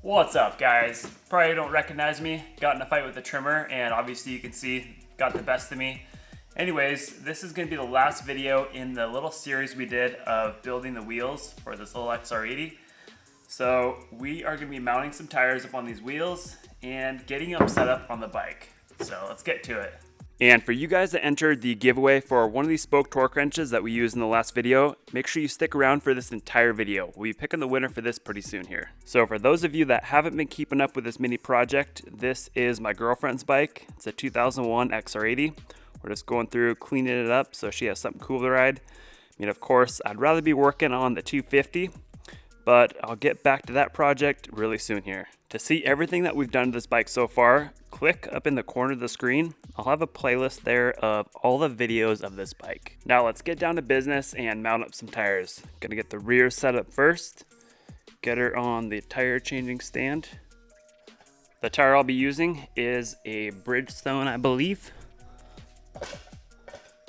What's up, guys? Probably don't recognize me. Got in a fight with the trimmer, and obviously you can see got the best of me. Anyways, this is going to be the last video in the little series we did of building the wheels for this little XR80. So we are going to be mounting some tires up on these wheels and getting them set up on the bike. So let's get to it. And for you guys that entered the giveaway for one of these spoke torque wrenches that we used in the last video, make sure you stick around for this entire video. We'll be picking the winner for this pretty soon here. So for those of you that haven't been keeping up with this mini project, this is my girlfriend's bike. It's a 2001 XR80. We're just going through cleaning it up so she has something cool to ride. I mean, of course, I'd rather be working on the 250, but I'll get back to that project really soon here. To see everything that we've done to this bike so far, click up in the corner of the screen. I'll have a playlist there of all the videos of this bike. Now let's get down to business and mount up some tires. Gonna get the rear set up first, get her on the tire changing stand. The tire I'll be using is a Bridgestone, I believe.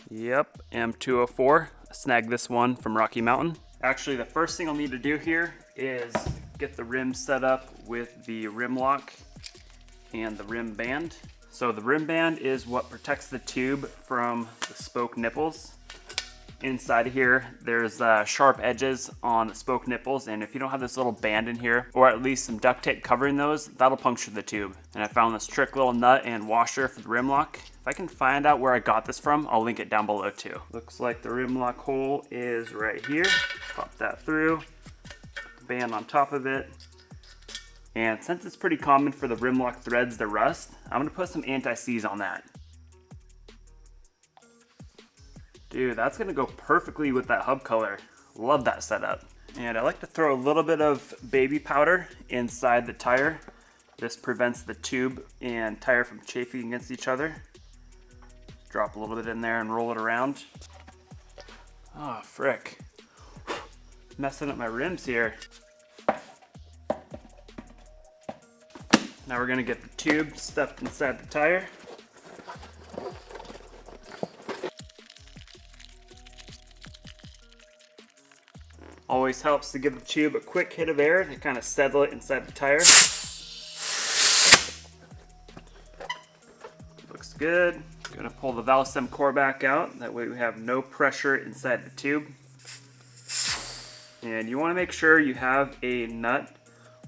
Yep, M204. I snagged this one from Rocky Mountain. Actually, the first thing I'll need to do here is get the rim set up with the rim lock and the rim band. So the rim band is what protects the tube from the spoke nipples. Inside of here, there's sharp edges on the spoke nipples, and if you don't have this little band in here, or at least some duct tape covering those, that'll puncture the tube. And I found this trick little nut and washer for the rim lock. If I can find out where I got this from, I'll link it down below too. Looks like the rim lock hole is right here. Pop that through, band on top of it. And since it's pretty common for the rim lock threads to rust, I'm gonna put some anti-seize on that. Dude, that's gonna go perfectly with that hub color. Love that setup. And I like to throw a little bit of baby powder inside the tire. This prevents the tube and tire from chafing against each other. Drop a little bit in there and roll it around. Oh, frick. Messing up my rims here. Now we're gonna get the tube stuffed inside the tire. Always helps to give the tube a quick hit of air to kind of settle it inside the tire. Looks good. Gonna pull the valve stem core back out. That way we have no pressure inside the tube. And you wanna make sure you have a nut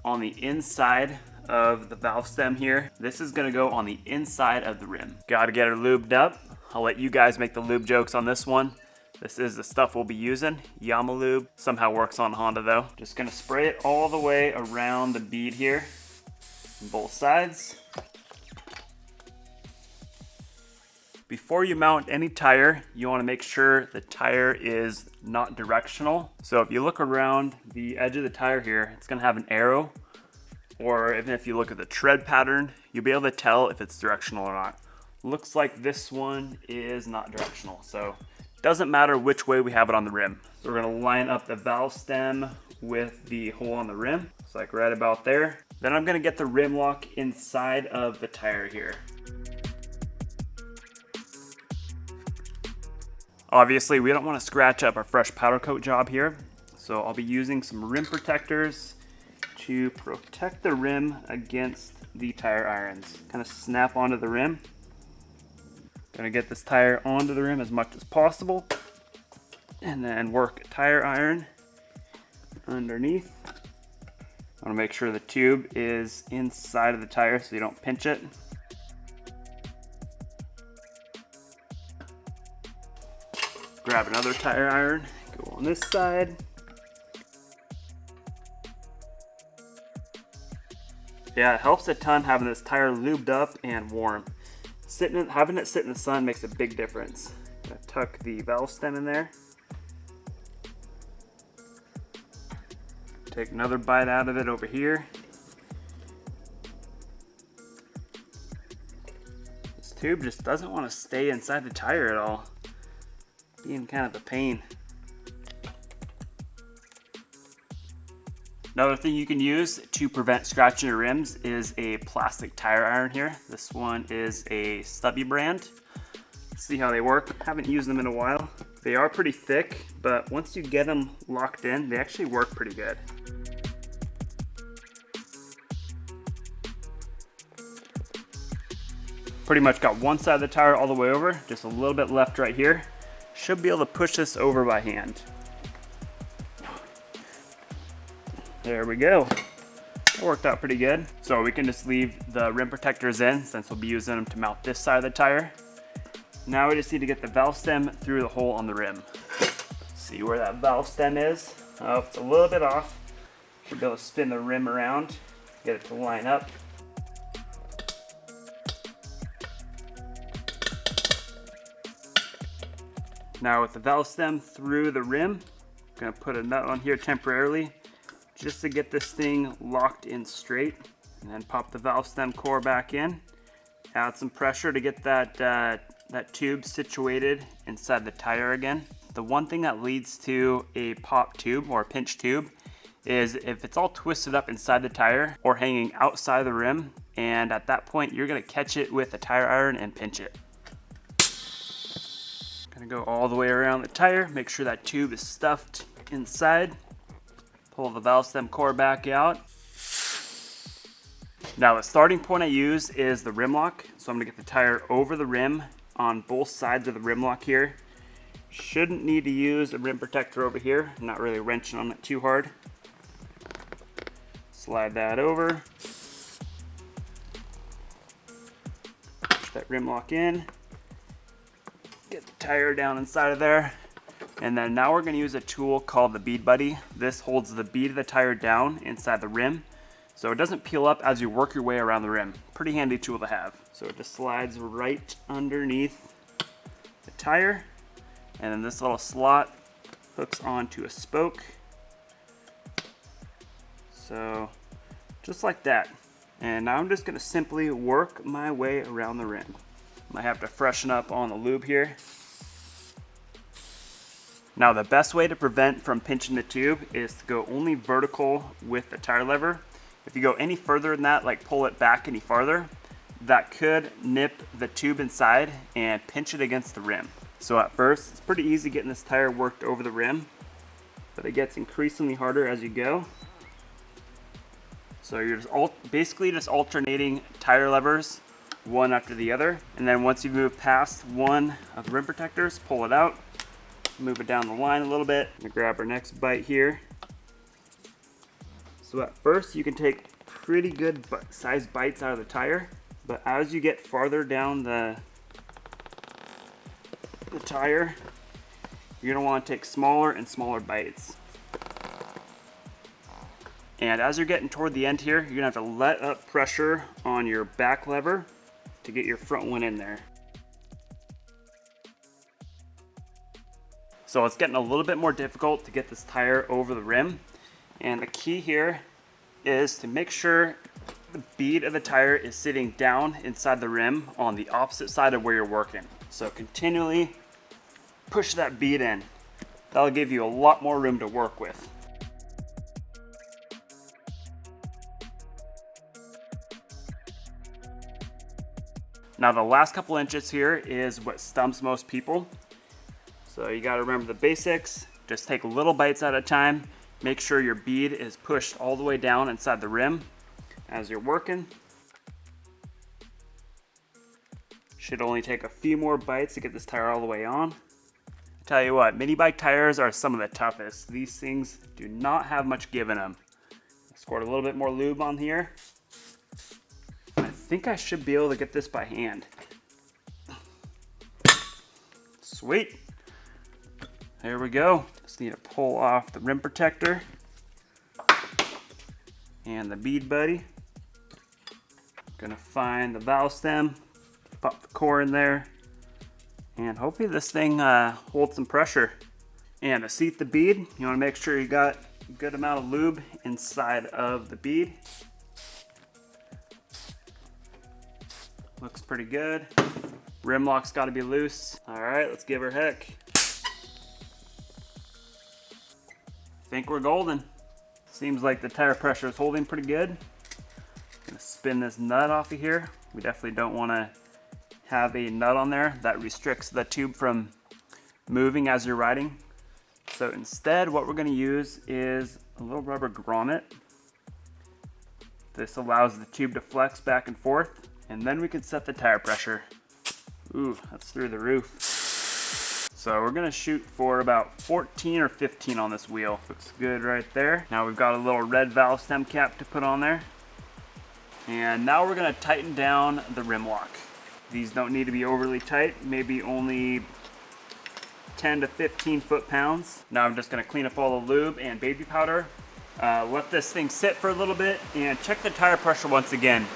on the inside of the valve stem here. This is gonna go on the inside of the rim. Gotta get her lubed up. I'll let you guys make the lube jokes on this one. This is the stuff we'll be using. Yamalube somehow works on Honda though. Just gonna spray it all the way around the bead here on both sides. Before you mount any tire, you wanna make sure the tire is not directional. So if you look around the edge of the tire here, it's gonna have an arrow, or even if you look at the tread pattern, you'll be able to tell if it's directional or not. Looks like this one is not directional, so doesn't matter which way we have it on the rim. So we're gonna line up the valve stem with the hole on the rim. It's like right about there. Then I'm gonna get the rim lock inside of the tire here. Obviously, we don't wanna scratch up our fresh powder coat job here. So I'll be using some rim protectors to protect the rim against the tire irons. Kind of snap onto the rim. Gonna get this tire onto the rim as much as possible, and then work a tire iron underneath. I wanna make sure the tube is inside of the tire so you don't pinch it. Grab another tire iron, go on this side. Yeah, it helps a ton having this tire lubed up and warm. Having it sit in the sun makes a big difference. Gonna tuck the valve stem in there. Take another bite out of it over here. This tube just doesn't want to stay inside the tire at all. Being kind of a pain. Another thing you can use to prevent scratching your rims is a plastic tire iron here. This one is a Stubby brand. See how they work. Haven't used them in a while. They are pretty thick, but once you get them locked in, they actually work pretty good. Pretty much got one side of the tire all the way over, just a little bit left right here. Should be able to push this over by hand. There we go. It worked out pretty good. So we can just leave the rim protectors in since we'll be using them to mount this side of the tire. Now we just need to get the valve stem through the hole on the rim. See where that valve stem is. Oh, it's a little bit off. Should be able to spin the rim around, get it to line up. Now with the valve stem through the rim, I'm gonna put a nut on here temporarily just to get this thing locked in straight, and then pop the valve stem core back in. Add some pressure to get that tube situated inside the tire again. The one thing that leads to a pop tube or a pinch tube is if it's all twisted up inside the tire or hanging outside the rim, and at that point you're gonna catch it with a tire iron and pinch it. Gonna go all the way around the tire, make sure that tube is stuffed inside. Pull the valve stem core back out. Now the starting point I use is the rim lock. So I'm gonna get the tire over the rim on both sides of the rim lock here. Shouldn't need to use a rim protector over here. I'm not really wrenching on it too hard. Slide that over. Push that rim lock in. Get the tire down inside of there. And then now we're going to use a tool called the bead buddy. This holds the bead of the tire down inside the rim so it doesn't peel up as you work your way around the rim. Pretty handy tool to have. So it just slides right underneath the tire, and then this little slot hooks onto a spoke. So just like that. And now I'm just going to simply work my way around the rim. Might have to freshen up on the lube here. Now the best way to prevent from pinching the tube is to go only vertical with the tire lever. If you go any further than that, like pull it back any farther, that could nip the tube inside and pinch it against the rim. So at first, it's pretty easy getting this tire worked over the rim, but it gets increasingly harder as you go. So you're just basically just alternating tire levers, one after the other. And then once you move past one of the rim protectors, pull it out. Move it down the line a little bit. I'm gonna grab our next bite here. So at first you can take pretty good sized bites out of the tire, but as you get farther down the tire, you're gonna want to take smaller and smaller bites. And as you're getting toward the end here, you're gonna have to let up pressure on your back lever to get your front one in there. So it's getting a little bit more difficult to get this tire over the rim. And the key here is to make sure the bead of the tire is sitting down inside the rim on the opposite side of where you're working. So continually push that bead in. That'll give you a lot more room to work with. Now the last couple inches here is what stumps most people. So you got to remember the basics. Just take little bites at a time. Make sure your bead is pushed all the way down inside the rim as you're working. Should only take a few more bites to get this tire all the way on. I tell you what, mini bike tires are some of the toughest. These things do not have much give in them. I squirt a little bit more lube on here. I think I should be able to get this by hand. Sweet. There we go. Just need to pull off the rim protector and the bead buddy. Gonna find the valve stem, pop the core in there, and hopefully this thing holds some pressure. And to seat the bead, you wanna make sure you got a good amount of lube inside of the bead. Looks pretty good. Rim lock's gotta be loose. All right, let's give her a heck. Think we're golden. Seems like the tire pressure is holding pretty good. Gonna spin this nut off of here. We definitely don't want to have a nut on there that restricts the tube from moving as you're riding. So instead, what we're going to use is a little rubber grommet. This allows the tube to flex back and forth, And then we can set the tire pressure. Ooh, that's through the roof. So we're gonna shoot for about 14 or 15 on this wheel. Looks good right there. Now we've got a little red valve stem cap to put on there. And now we're gonna tighten down the rim lock. These don't need to be overly tight, maybe only 10 to 15 foot-pounds. Now I'm just gonna clean up all the lube and baby powder. Let this thing sit for a little bit and check the tire pressure once again.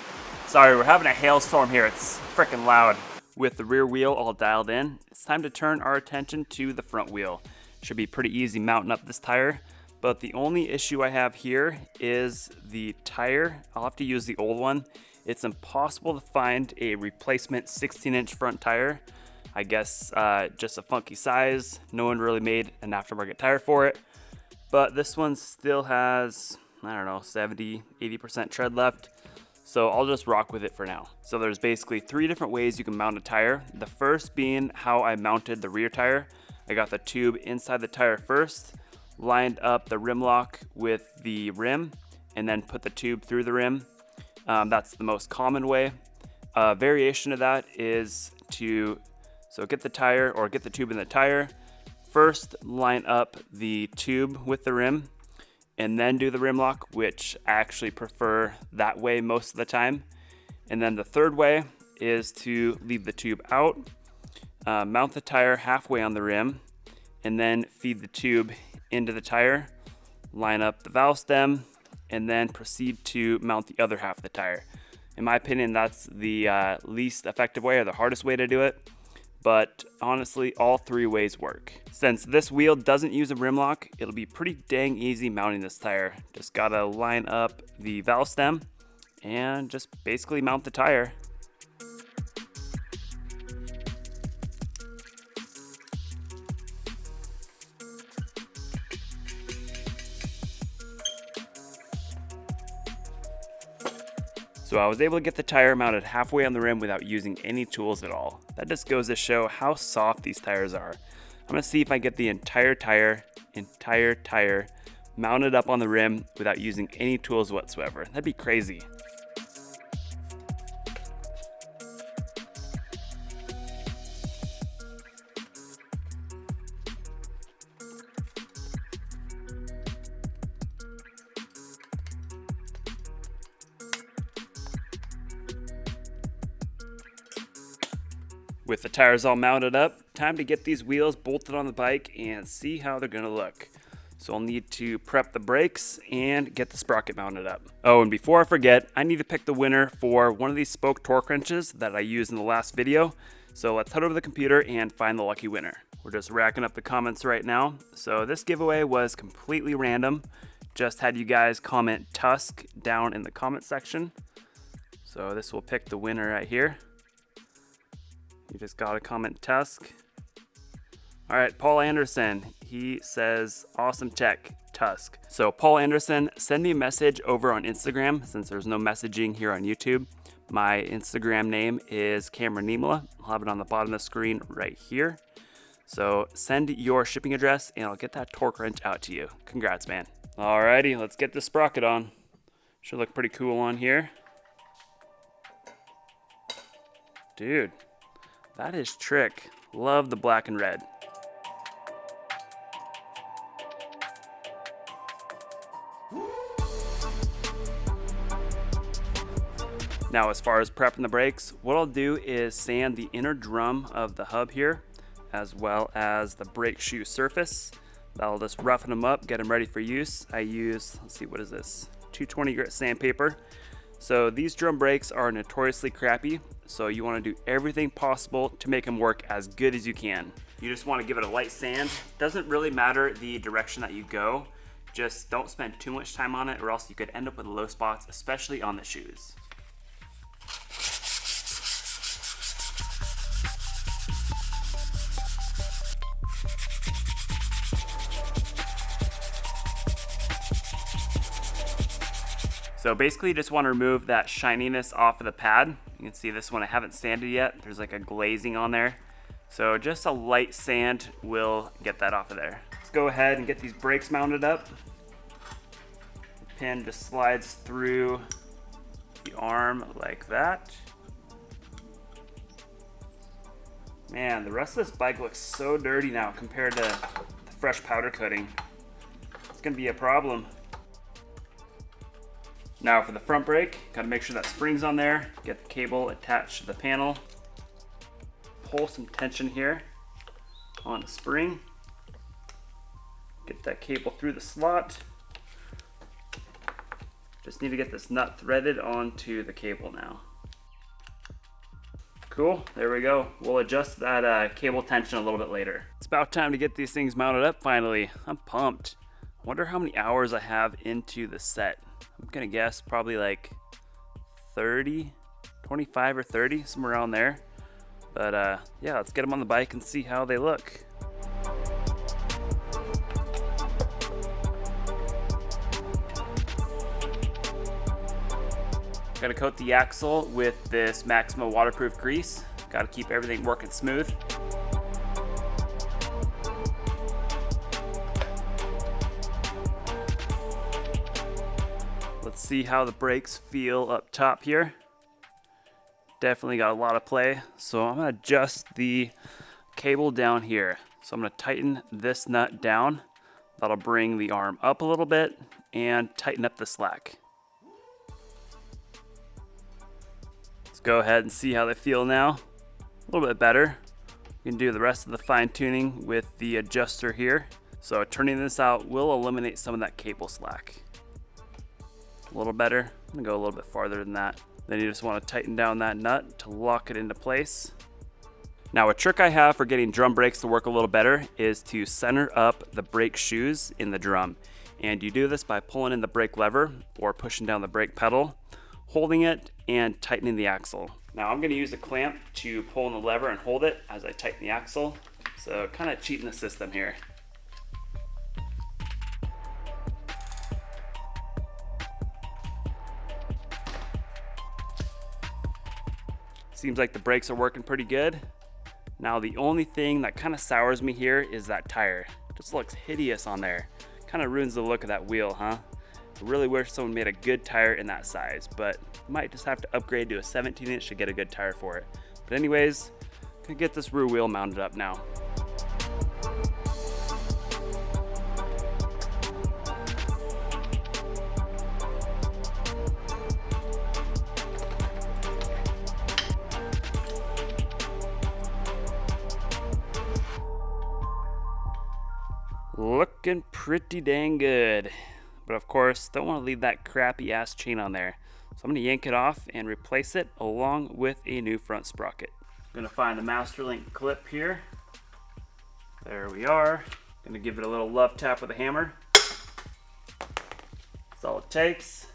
Sorry, we're having a hailstorm here. It's freaking loud. With the rear wheel all dialed in, it's time to turn our attention to the front wheel. Should be pretty easy mounting up this tire, but the only issue I have here is the tire. I'll have to use the old one. It's impossible to find a replacement 16-inch front tire. I guess just a funky size. No one really made an aftermarket tire for it. But this one still has, I don't know, 70, 80% tread left. So I'll just rock with it for now. So there's basically 3 different ways you can mount a tire. The first being how I mounted the rear tire. I got the tube inside the tire first, lined up the rim lock with the rim, and then put the tube through the rim. That's the most common way. Variation of that is to get the tire or get the tube in the tire. First, line up the tube with the rim and then do the rim lock, which I actually prefer that way most of the time. And then the third way is to leave the tube out, mount the tire halfway on the rim, and then feed the tube into the tire, line up the valve stem, and then proceed to mount the other half of the tire. In my opinion, that's the least effective way or the hardest way to do it. But honestly, all 3 ways work. Since this wheel doesn't use a rim lock, it'll be pretty dang easy mounting this tire. Just gotta line up the valve stem and just basically mount the tire. So I was able to get the tire mounted halfway on the rim without using any tools at all. That just goes to show how soft these tires are. I'm gonna see if I get the entire tire mounted up on the rim without using any tools whatsoever. That'd be crazy. With the tires all mounted up, time to get these wheels bolted on the bike and see how they're gonna look. So I'll need to prep the brakes and get the sprocket mounted up. Oh, and before I forget, I need to pick the winner for one of these spoke torque wrenches that I used in the last video. So let's head over to the computer and find the lucky winner. We're just racking up the comments right now. So this giveaway was completely random. Just had you guys comment Tusk down in the comment section. So this will pick the winner right here. You just gotta comment Tusk. All right, Paul Anderson, he says, awesome tech, Tusk. So Paul Anderson, send me a message over on Instagram since there's no messaging here on YouTube. My Instagram name is Niemela. I'll have it on the bottom of the screen right here. So send your shipping address and I'll get that torque wrench out to you. Congrats, man. Alrighty, let's get the sprocket on. Should look pretty cool on here. Dude. That is trick. Love the black and red. Now as far as prepping the brakes, what I'll do is sand the inner drum of the hub here, as well as the brake shoe surface. That'll just roughen them up, get them ready for use. I use, let's see, what is this? 220 grit sandpaper. So these drum brakes are notoriously crappy, so you want to do everything possible to make them work as good as you can. You just want to give it a light sand. Doesn't really matter the direction that you go, just don't spend too much time on it or else you could end up with low spots, especially on the shoes. So basically you just want to remove that shininess off of the pad. You can see this one I haven't sanded yet. There's like a glazing on there. So just a light sand will get that off of there. Let's go ahead and get these brakes mounted up. The pin just slides through the arm like that. Man, the rest of this bike looks so dirty now compared to the fresh powder coating. It's gonna be a problem. Now for the front brake, gotta make sure that spring's on there, get the cable attached to the panel, pull some tension here on the spring, get that cable through the slot. Just need to get this nut threaded onto the cable now. Cool, there we go. We'll adjust that cable tension a little bit later. It's about time to get these things mounted up finally. I'm pumped. Wonder how many hours I have into the set. I'm gonna guess probably like 30, 25 or 30, somewhere around there. But yeah, let's get them on the bike and see how they look. Gotta coat the axle with this Maxima waterproof grease. Gotta keep everything working smooth. Let's see how the brakes feel up top here. Definitely got a lot of play. So I'm gonna adjust the cable down here. So I'm gonna tighten this nut down. That'll bring the arm up a little bit and tighten up the slack. Let's go ahead and see how they feel now. A little bit better. We can do the rest of the fine tuning with the adjuster here. So turning this out will eliminate some of that cable slack. A little better. I'm gonna go a little bit farther than that. Then you just want to tighten down that nut to lock it into place. Now a trick I have for getting drum brakes to work a little better is to center up the brake shoes in the drum. And you do this by pulling in the brake lever or pushing down the brake pedal, holding it and tightening the axle. Now I'm going to use a clamp to pull on the lever and hold it as I tighten the axle. So kind of cheating the system here. Seems like the brakes are working pretty good. Now the only thing that kind of sours me here is that tire. It just looks hideous on there. Kind of ruins the look of that wheel, huh? I really wish someone made a good tire in that size, but might just have to upgrade to a 17-inch to get a good tire for it. But anyways, gonna get this rear wheel mounted up now. Looking pretty dang good. But of course, don't want to leave that crappy ass chain on there. So I'm going to yank it off and replace it along with a new front sprocket. I'm going to find the master link clip here. There we are. Going to give it a little love tap with a hammer. That's all it takes.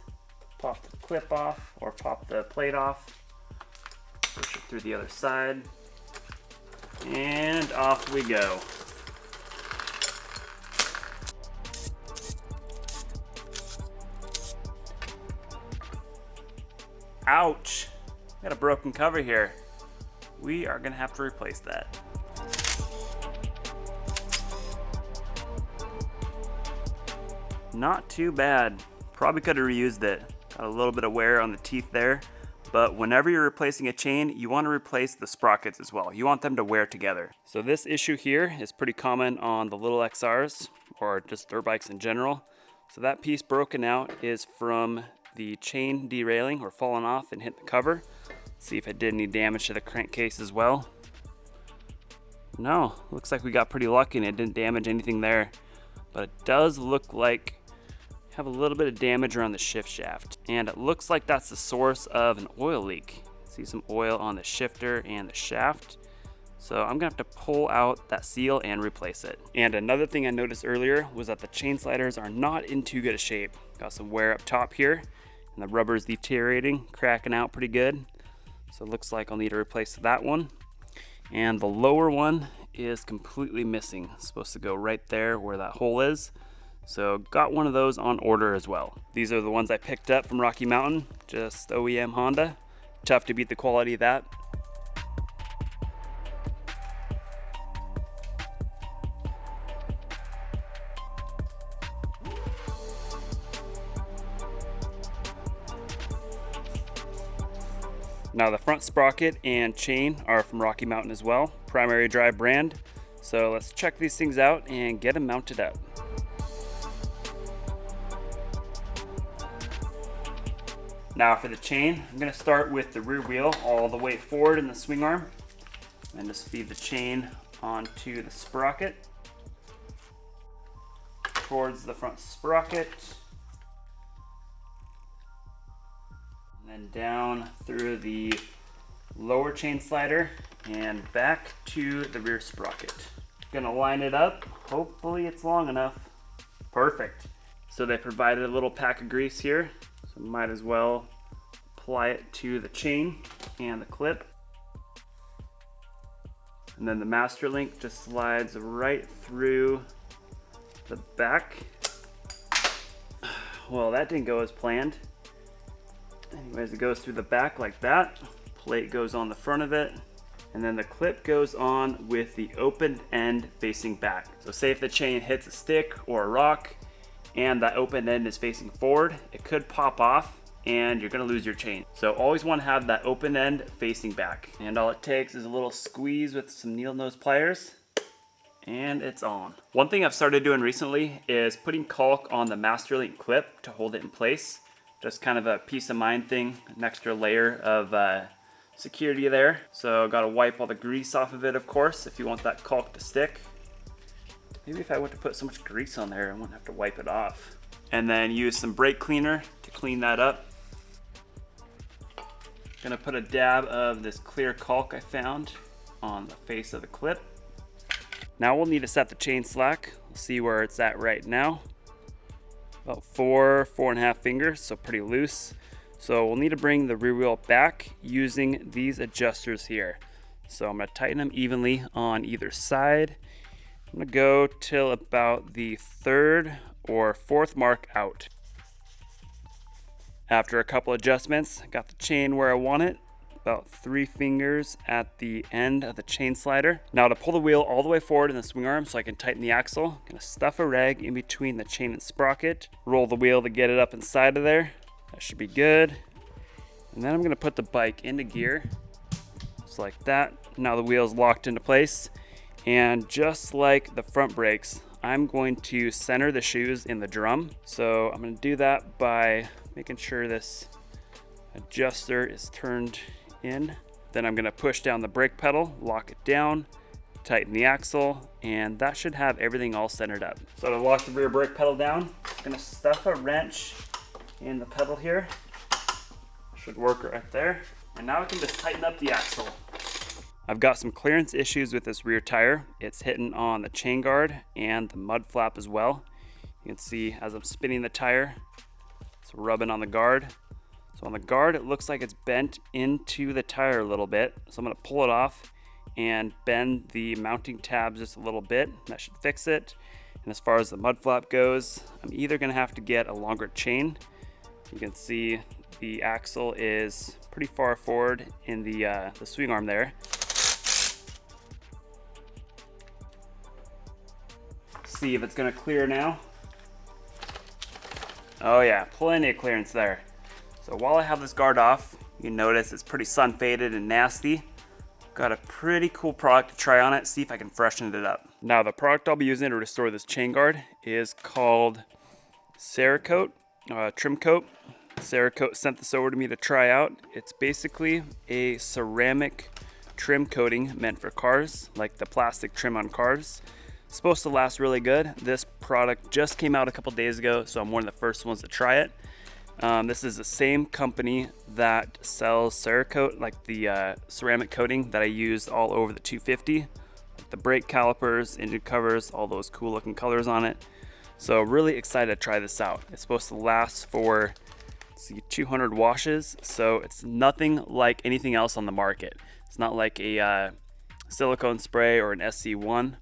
Pop the clip off or pop the plate off. Push it through the other side. And off we go. Ouch! Got a broken cover here. We are gonna have to replace that. Not too bad. Probably could have reused it. Got a little bit of wear on the teeth there, but whenever you're replacing a chain, you want to replace the sprockets as well. You want them to wear together. So this issue here is pretty common on the little XRs or just dirt bikes in general. So that piece broken out is from the chain derailing or falling off and hit the cover. See if it did any damage to the crankcase as well. No, looks like we got pretty lucky and it didn't damage anything there. But it does look like we have a little bit of damage around the shift shaft. And it looks like that's the source of an oil leak. See some oil on the shifter and the shaft. So I'm gonna have to pull out that seal and replace it. And another thing I noticed earlier was that the chain sliders are not in too good a shape. Got some wear up top here. And the rubber is deteriorating, cracking out pretty good. So it looks like I'll need to replace that one. And the lower one is completely missing. It's supposed to go right there where that hole is. So got one of those on order as well. These are the ones I picked up from Rocky Mountain, just OEM Honda. Tough to beat the quality of that. Now the front sprocket and chain are from Rocky Mountain as well, primary drive brand. So let's check these things out and get them mounted up. Now for the chain, I'm gonna start with the rear wheel all the way forward in the swing arm and just feed the chain onto the sprocket towards the front sprocket, and then down through the lower chain slider and back to the rear sprocket. Gonna line it up. Hopefully it's long enough. Perfect. So they provided a little pack of grease here, so might as well apply it to the chain and the clip. And then the master link just slides right through the back. Well, that didn't go as planned. Anyways, it goes through the back like that. Plate goes on the front of it, and then the clip goes on with the open end facing back. So say if the chain hits a stick or a rock and that open end is facing forward, it could pop off and you're gonna lose your chain. So always wanna have that open end facing back. And all it takes is a little squeeze with some needle nose pliers, and it's on. One thing I've started doing recently is putting caulk on the master link clip to hold it in place. Just kind of a peace of mind thing, an extra layer of security there. So gotta wipe all the grease off of it, of course, if you want that caulk to stick. Maybe if I were to put so much grease on there, I wouldn't have to wipe it off. And then use some brake cleaner to clean that up. Gonna put a dab of this clear caulk I found on the face of the clip. Now we'll need to set the chain slack. We'll see where it's at right now. About 4.5 fingers, so pretty loose. So we'll need to bring the rear wheel back using these adjusters here. So I'm gonna tighten them evenly on either side. I'm gonna go till about the 3rd or 4th mark out. After a couple adjustments, got the chain where I want it, about 3 fingers at the end of the chain slider. Now to pull the wheel all the way forward in the swing arm so I can tighten the axle, I'm gonna stuff a rag in between the chain and sprocket, roll the wheel to get it up inside of there. That should be good. And then I'm gonna put the bike into gear, just like that. Now the wheel's locked into place. And just like the front brakes, I'm going to center the shoes in the drum. So I'm gonna do that by making sure this adjuster is turned in. Then I'm gonna push down the brake pedal, lock it down, tighten the axle, and that should have everything all centered up. So to lock the rear brake pedal down, I'm gonna stuff a wrench in the pedal here. Should work right there. And now I can just tighten up the axle. I've got some clearance issues with this rear tire. It's hitting on the chain guard and the mud flap as well. You can see as I'm spinning the tire, it's rubbing on the guard. So on the guard, it looks like it's bent into the tire a little bit. So I'm gonna pull it off and bend the mounting tabs just a little bit. That should fix it. And as far as the mud flap goes, I'm either gonna have to get a longer chain. You can see the axle is pretty far forward in the swing arm there. See if it's gonna clear now. Oh yeah, plenty of clearance there. So while I have this guard off, you notice it's pretty sun faded and nasty. Got a pretty cool product to try on it, see if I can freshen it up. Now the product I'll be using to restore this chain guard is called Cerakote, Trim Coat. Cerakote sent this over to me to try out. It's basically a ceramic trim coating meant for cars, like the plastic trim on cars. It's supposed to last really good. This product just came out a couple days ago, so I'm one of the first ones to try it. This is the same company that sells Cerakote, like the ceramic coating that I used all over the 250, like the brake calipers, engine covers, all those cool looking colors on it. So really excited to try this out. It's supposed to last for 200 washes, so it's nothing like anything else on the market. It's not like a silicone spray or an SC1.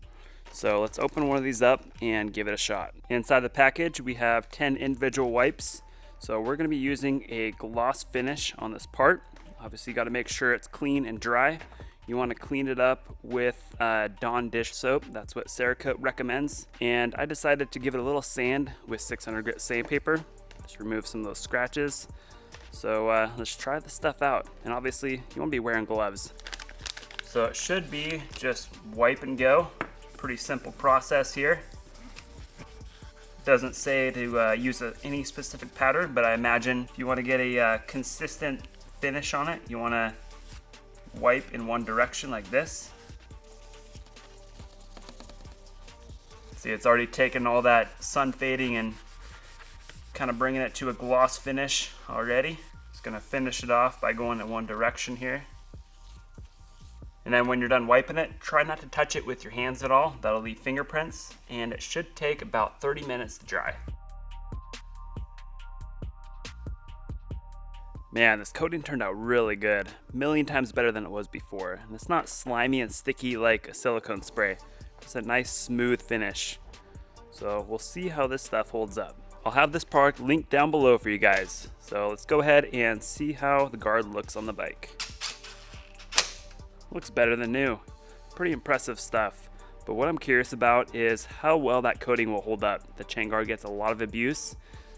So let's open one of these up and give it a shot. Inside the package, we have 10 individual wipes. So we're gonna be using a gloss finish on this part. Obviously you gotta make sure it's clean and dry. You wanna clean it up with Dawn dish soap. That's what Cerakote recommends. And I decided to give it a little sand with 600 grit sandpaper. Just remove some of those scratches. So let's try this stuff out. And obviously you wanna be wearing gloves. So it should be just wipe and go. Pretty simple process here. Doesn't say to use any specific pattern, but I imagine if you want to get a consistent finish on it, you want to wipe in one direction like this. See, it's already taken all that sun fading and kind of bringing it to a gloss finish already. Just gonna finish it off by going in one direction here. And then when you're done wiping it, try not to touch it with your hands at all. That'll leave fingerprints, and it should take about 30 minutes to dry. Man, this coating turned out really good. A million times better than it was before. And it's not slimy and sticky like a silicone spray. It's a nice smooth finish. So we'll see how this stuff holds up. I'll have this product linked down below for you guys. So let's go ahead and see how the guard looks on the bike. Looks better than new. Pretty impressive stuff. But what I'm curious about is how well that coating will hold up. The chain guard gets a lot of abuse,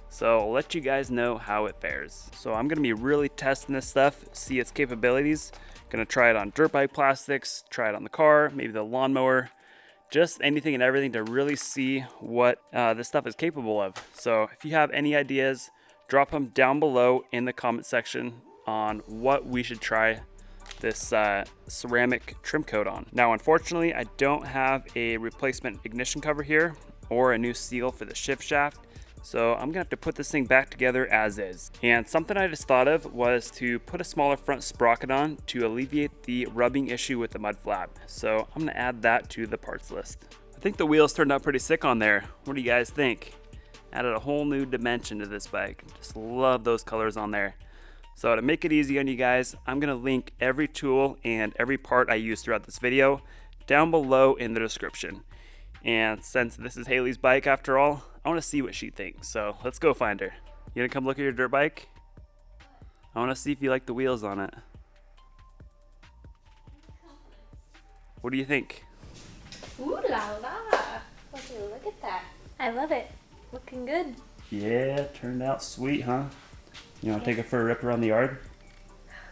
so I'll let you guys know how it fares. So I'm gonna be really testing this stuff, see its capabilities. Gonna try it on dirt bike plastics, try it on the car, maybe the lawnmower, just anything and everything to really see what this stuff is capable of. So if you have any ideas, drop them down below in the comment section on what we should try this ceramic trim coat on. Now, unfortunately, I don't have a replacement ignition cover here or a new seal for the shift shaft, so I'm gonna have to put this thing back together as is. And something I just thought of was to put a smaller front sprocket on to alleviate the rubbing issue with the mud flap. So I'm gonna add that to the parts list. I think the wheels turned out pretty sick on there. What do you guys think? Added a whole new dimension to this bike. Just love those colors on there. So to make it easy on you guys, I'm gonna link every tool and every part I use throughout this video down below in the description. And since this is Haley's bike after all, I wanna see what she thinks. So let's go find her. You gonna come look at your dirt bike? I wanna see if you like the wheels on it. What do you think? Ooh la la! Look at that. I love it. Looking good. Yeah, turned out sweet, huh? You want to take it for a rip around the yard?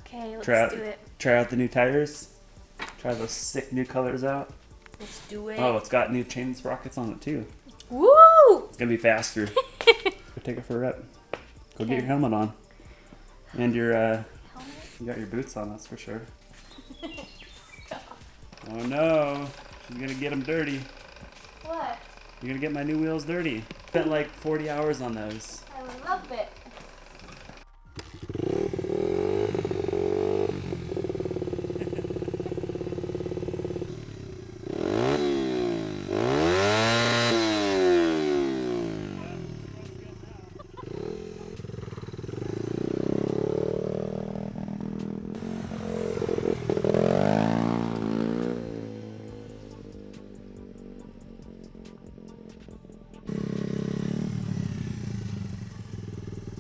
Okay, let's do it. Try out the new tires. Try those sick new colors out. Let's do it. Oh, it's got new chain sprockets on it too. Woo! It's gonna be faster. Go take it for a rip. Go get your helmet on. And your you got your boots on, that's for sure. Oh no, she's gonna get them dirty. What? You're gonna get my new wheels dirty. Spent like 40 hours on those. I love it.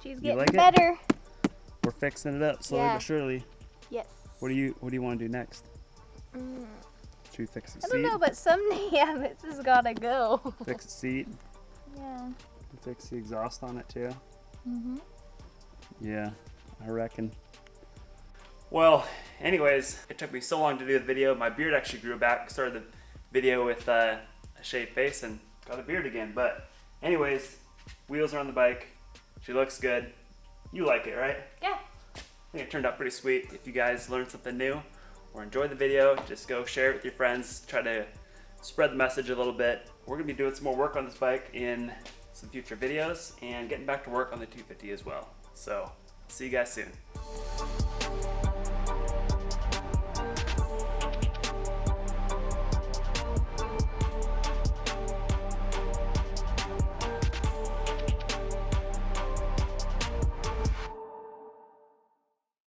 She's getting like better. We're fixing it up slowly but surely. Yes. What do you want to do next? Should we fix the seat? I don't know, but someday, yeah, this has gotta go. Fix the seat. Yeah. Fix the exhaust on it too. Mhm. Yeah, I reckon. Well, anyways, it took me so long to do the video. My beard actually grew back. Started the video with a shaved face and got a beard again. But anyways, wheels are on the bike. She looks good. You like it, right? Yeah. I think it turned out pretty sweet. If you guys learned something new or enjoyed the video, just go share it with your friends. Try to spread the message a little bit. We're gonna be doing some more work on this bike in some future videos and getting back to work on the 250 as well. So, see you guys soon.